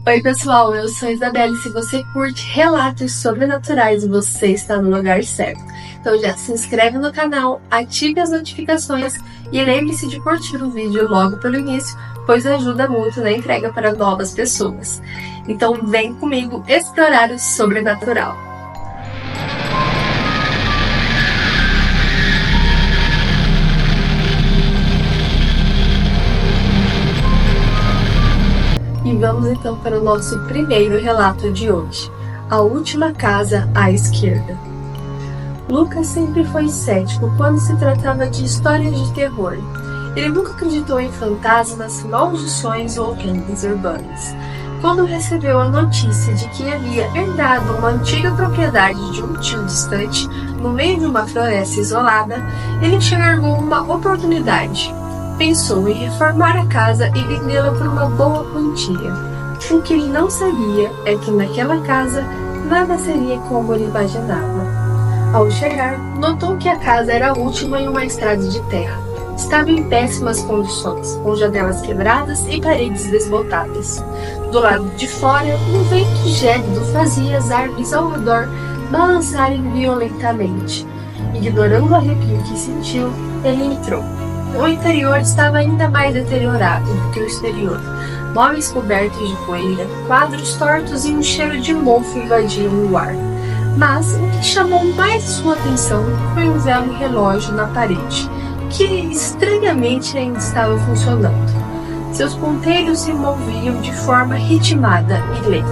Oi pessoal, eu sou a Isabelle e se você curte relatos sobrenaturais, você está no lugar certo. Então já se inscreve no canal, ative as notificações e lembre-se de curtir o vídeo logo pelo início, pois ajuda muito na entrega para novas pessoas. Então vem comigo explorar o sobrenatural. E vamos então para o nosso primeiro relato de hoje, A Última Casa à Esquerda. Lucas sempre foi cético quando se tratava de histórias de terror. Ele nunca acreditou em fantasmas, maldições ou lendas urbanas. Quando recebeu a notícia de que havia herdado uma antiga propriedade de um tio distante, no meio de uma floresta isolada, ele enxergou uma oportunidade. Pensou em reformar a casa e vendê-la por uma boa quantia. O que ele não sabia é que naquela casa nada seria como ele imaginava. Ao chegar, notou que a casa era a última em uma estrada de terra. Estava em péssimas condições, com janelas quebradas e paredes desbotadas. Do lado de fora, um vento gélido fazia as árvores ao redor balançarem violentamente. Ignorando o arrepio que sentiu, ele entrou. O interior estava ainda mais deteriorado do que o exterior. Móveis cobertos de poeira, quadros tortos e um cheiro de mofo invadiam o ar. Mas o que chamou mais sua atenção foi um velho relógio na parede, que estranhamente ainda estava funcionando. Seus ponteiros se moviam de forma ritmada e lenta,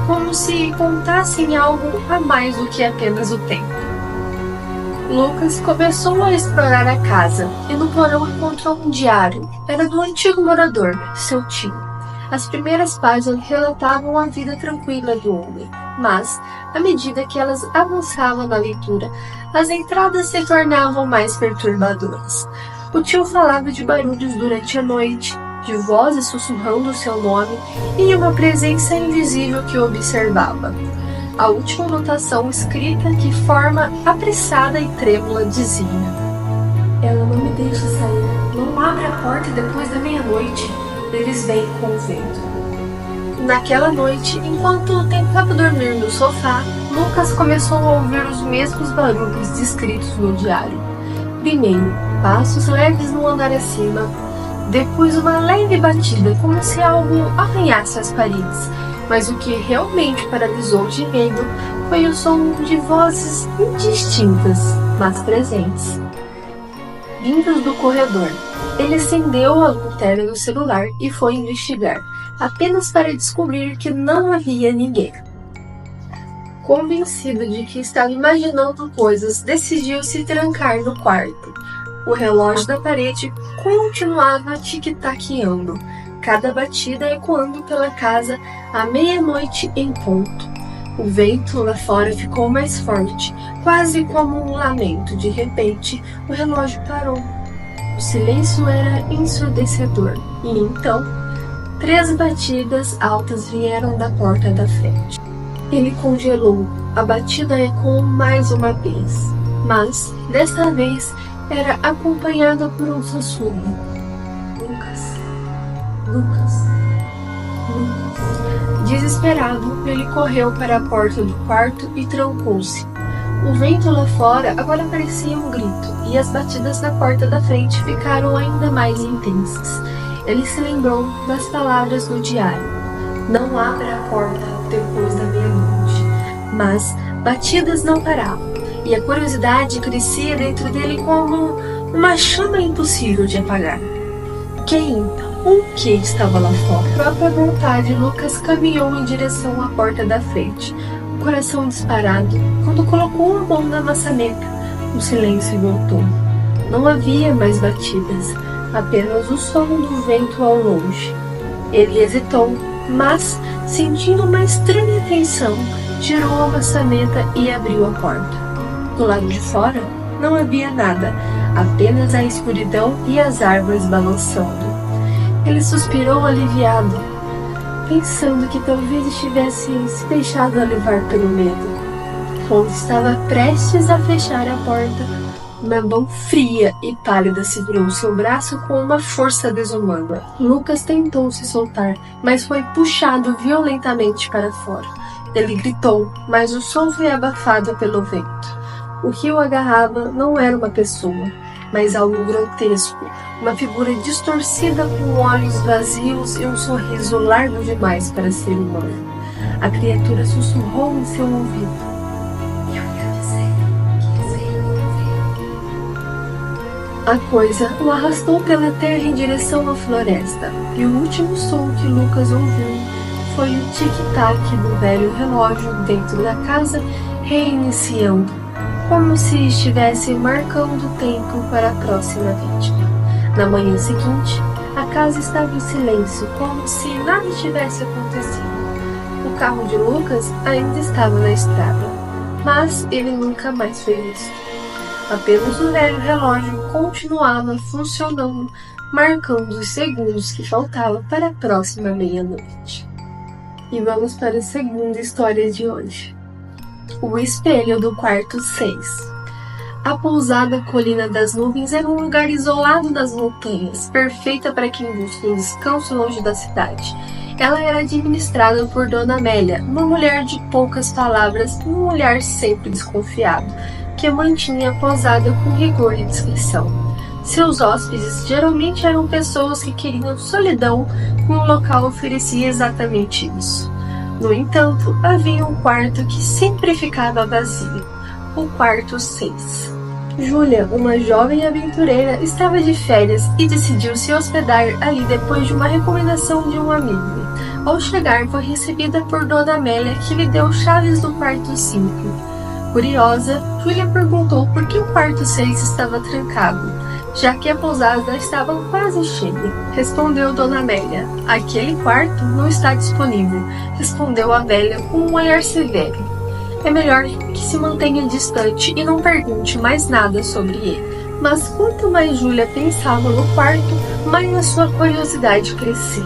como se contassem algo a mais do que apenas o tempo. Lucas começou a explorar a casa e no porão encontrou um diário. Era do antigo morador, seu tio. As primeiras páginas relatavam a vida tranquila do homem, mas, à medida que elas avançavam na leitura, as entradas se tornavam mais perturbadoras. O tio falava de barulhos durante a noite, de vozes sussurrando seu nome e uma presença invisível que o observava. A última anotação escrita de forma apressada e trêmula dizia: "Ela não me deixa sair. Não abre a porta depois da meia-noite. Eles vêm com o vento." Naquela noite, enquanto tentava dormir no sofá, Lucas começou a ouvir os mesmos barulhos descritos no diário. Primeiro, passos leves no andar acima. Depois uma leve batida, como se algo arranhasse as paredes. Mas o que realmente paralisou de medo foi o som de vozes indistintas, mas presentes, vindas do corredor. Ele acendeu a lanterna do celular e foi investigar, apenas para descobrir que não havia ninguém. Convencido de que estava imaginando coisas, decidiu se trancar no quarto. O relógio da parede continuava tic-taqueando, cada batida ecoando pela casa à meia-noite em ponto. O vento lá fora ficou mais forte, quase como um lamento. De repente, o relógio parou. O silêncio era ensurdecedor, e então, 3 batidas altas vieram da porta da frente. Ele congelou. A batida ecoou mais uma vez, mas, desta vez, era acompanhada por um sussurro. Lucas. Lucas. Lucas. Desesperado, ele correu para a porta do quarto e trancou-se. O vento lá fora agora parecia um grito, e as batidas na porta da frente ficaram ainda mais intensas. Ele se lembrou das palavras do diário: "Não abra a porta depois da meia-noite." Mas batidas não paravam, e a curiosidade crescia dentro dele como uma chama impossível de apagar. Quem ou o que estava lá fora? Por própria vontade, Lucas caminhou em direção à porta da frente, o coração disparado. Quando colocou a mão na maçaneta, o silêncio voltou. Não havia mais batidas, apenas o som do vento ao longe. Ele hesitou, mas, sentindo uma estranha tensão, tirou a maçaneta e abriu a porta. Do lado de fora, não havia nada, apenas a escuridão e as árvores balançando. Ele suspirou aliviado, pensando que talvez estivesse se deixado levar pelo medo. Quando estava prestes a fechar a porta, Uma mão fria e pálida segurou seu braço com uma força desumana. Lucas tentou se soltar, mas foi puxado violentamente para fora. Ele gritou, mas o som foi abafado pelo vento. O que o agarrava não era uma pessoa, mas algo grotesco, uma figura distorcida com olhos vazios e um sorriso largo demais para ser humano. A criatura sussurrou em seu ouvido. A coisa o arrastou pela terra em direção à floresta, e o último som que Lucas ouviu foi o tic-tac do velho relógio dentro da casa reiniciando, como se estivesse marcando o tempo para a próxima vítima. Na manhã seguinte, a casa estava em silêncio, como se nada tivesse acontecido. O carro de Lucas ainda estava na estrada, mas ele nunca mais foi visto. Apenas o velho relógio continuava funcionando, marcando os segundos que faltavam para a próxima meia-noite. E vamos para a segunda história de hoje. O espelho do quarto 6. A pousada Colina das Nuvens era um lugar isolado das montanhas, perfeita para quem busca um descanso longe da cidade. Ela era administrada por Dona Amélia, uma mulher de poucas palavras e um olhar sempre desconfiado, que mantinha a pousada com rigor e discrição. Seus hóspedes geralmente eram pessoas que queriam solidão e o local oferecia exatamente isso. No entanto, havia um quarto que sempre ficava vazio, o quarto 6. Júlia, uma jovem aventureira, estava de férias e decidiu se hospedar ali depois de uma recomendação de um amigo. Ao chegar, foi recebida por Dona Amélia, que lhe deu chaves do quarto 5. Curiosa, Júlia perguntou por que o quarto 6 estava trancado, já que a pousada estava quase cheia. Respondeu Dona Amélia. Aquele quarto não está disponível, respondeu a velha com um olhar severo. É melhor que se mantenha distante e não pergunte mais nada sobre ele. Mas quanto mais Júlia pensava no quarto, mais a sua curiosidade crescia.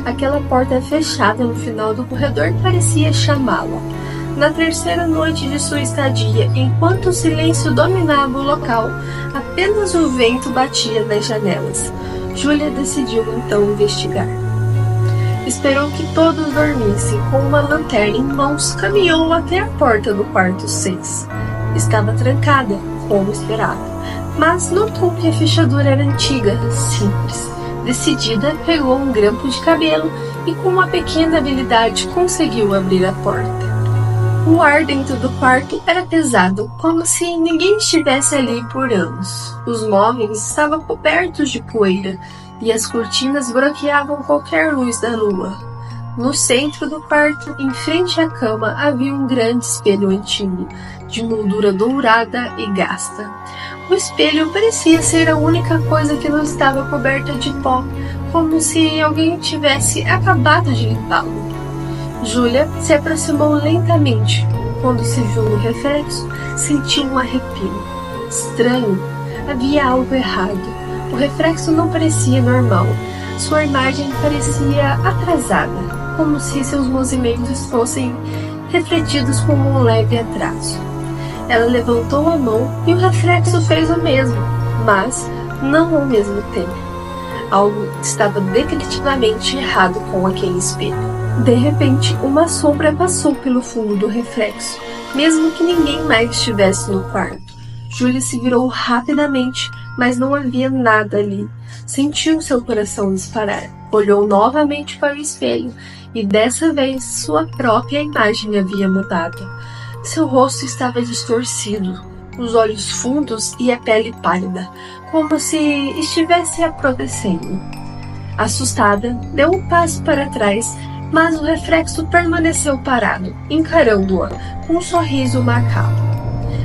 Aquela porta fechada no final do corredor parecia chamá-la. Na terceira noite de sua estadia, enquanto o silêncio dominava o local, apenas o vento batia nas janelas. Júlia decidiu então investigar. Esperou que todos dormissem. Com uma lanterna em mãos, caminhou até a porta do quarto 6. Estava trancada, como esperado, mas notou que a fechadura era antiga, simples. Decidida, pegou um grampo de cabelo e com uma pequena habilidade conseguiu abrir a porta. O ar dentro do quarto era pesado, como se ninguém estivesse ali por anos. Os móveis estavam cobertos de poeira e as cortinas bloqueavam qualquer luz da lua. No centro do quarto, em frente à cama, havia um grande espelho antigo, de moldura dourada e gasta. O espelho parecia ser a única coisa que não estava coberta de pó, como se alguém tivesse acabado de limpá-lo. Júlia se aproximou lentamente. Quando se viu no reflexo, sentiu um arrepio. Estranho, havia algo errado. O reflexo não parecia normal. Sua imagem parecia atrasada, como se seus movimentos fossem refletidos com um leve atraso. Ela levantou a mão e o reflexo fez o mesmo, mas não ao mesmo tempo. Algo estava definitivamente errado com aquele espelho. De repente, uma sombra passou pelo fundo do reflexo, mesmo que ninguém mais estivesse no quarto. Júlia se virou rapidamente, mas não havia nada ali. Sentiu seu coração disparar. Olhou novamente para o espelho e dessa vez sua própria imagem havia mudado. Seu rosto estava distorcido, os olhos fundos e a pele pálida, como se estivesse apodrecendo. Assustada, deu um passo para trás, mas o reflexo permaneceu parado, encarando-a com um sorriso macabro.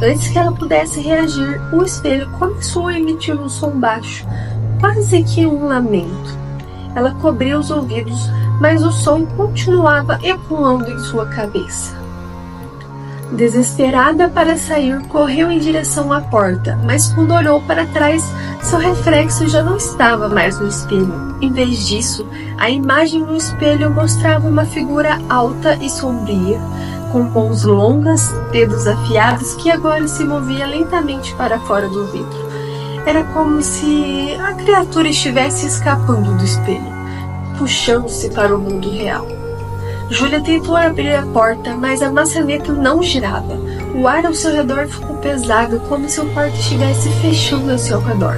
Antes que ela pudesse reagir, o espelho começou a emitir um som baixo, quase que um lamento. Ela cobriu os ouvidos, mas o som continuava ecoando em sua cabeça. Desesperada para sair, correu em direção à porta, mas quando olhou para trás, seu reflexo já não estava mais no espelho. Em vez disso, a imagem no espelho mostrava uma figura alta e sombria, com mãos longas, dedos afiados que agora se movia lentamente para fora do vidro. Era como se a criatura estivesse escapando do espelho, puxando-se para o mundo real. Júlia tentou abrir a porta, mas a maçaneta não girava. O ar ao seu redor ficou pesado, como se o quarto estivesse fechando ao seu redor.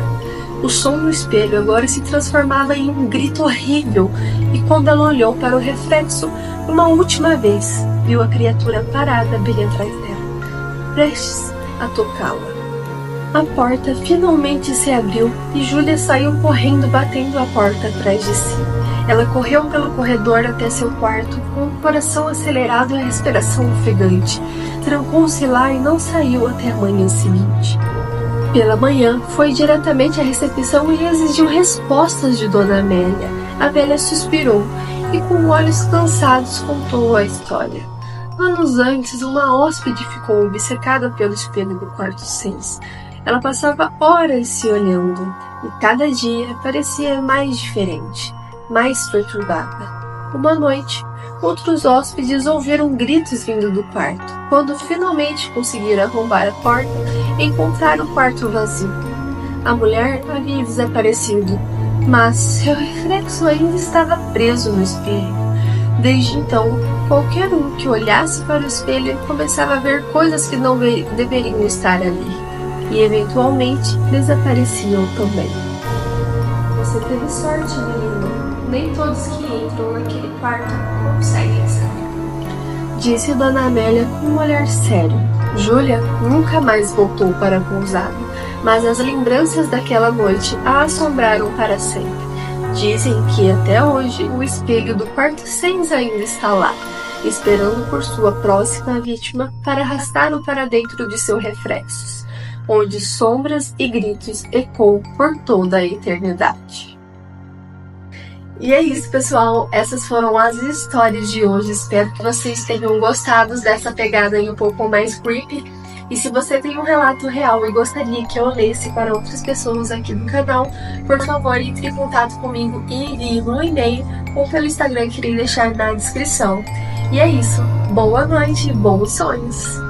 O som no espelho agora se transformava em um grito horrível, e quando ela olhou para o reflexo, uma última vez, viu a criatura parada bem atrás dela, prestes a tocá-la. A porta finalmente se abriu e Júlia saiu correndo, batendo a porta atrás de si. Ela correu pelo corredor até seu quarto, com o coração acelerado e a respiração ofegante. Trancou-se lá e não saiu até a manhã seguinte. Pela manhã, foi diretamente à recepção e exigiu respostas de Dona Amélia. A velha suspirou e, com olhos cansados, contou a história. Anos antes, uma hóspede ficou obcecada pelo espelho do quarto 6. Ela passava horas se olhando, e cada dia parecia mais diferente, mais perturbada. Uma noite, outros hóspedes ouviram gritos vindo do quarto. Quando finalmente conseguiram arrombar a porta, encontraram o quarto vazio. A mulher havia desaparecido, mas seu reflexo ainda estava preso no espelho. Desde então, qualquer um que olhasse para o espelho começava a ver coisas que não deveriam estar ali, e eventualmente desapareciam também. Você teve sorte, menino. Nem todos que entram naquele quarto conseguem sair, disse Dona Amélia com um olhar sério. Júlia nunca mais voltou para a pousada, mas as lembranças daquela noite a assombraram para sempre. Dizem que até hoje o espelho do quarto 6 ainda está lá, esperando por sua próxima vítima para arrastá-lo para dentro de seus reflexos, onde sombras e gritos ecoam por toda a eternidade. E é isso, pessoal. Essas foram as histórias de hoje. Espero que vocês tenham gostado dessa pegada aí um pouco mais creepy. E se você tem um relato real e gostaria que eu lesse para outras pessoas aqui do canal, por favor, entre em contato comigo e envie no e-mail ou pelo Instagram que irei deixar na descrição. E é isso. Boa noite e bons sonhos!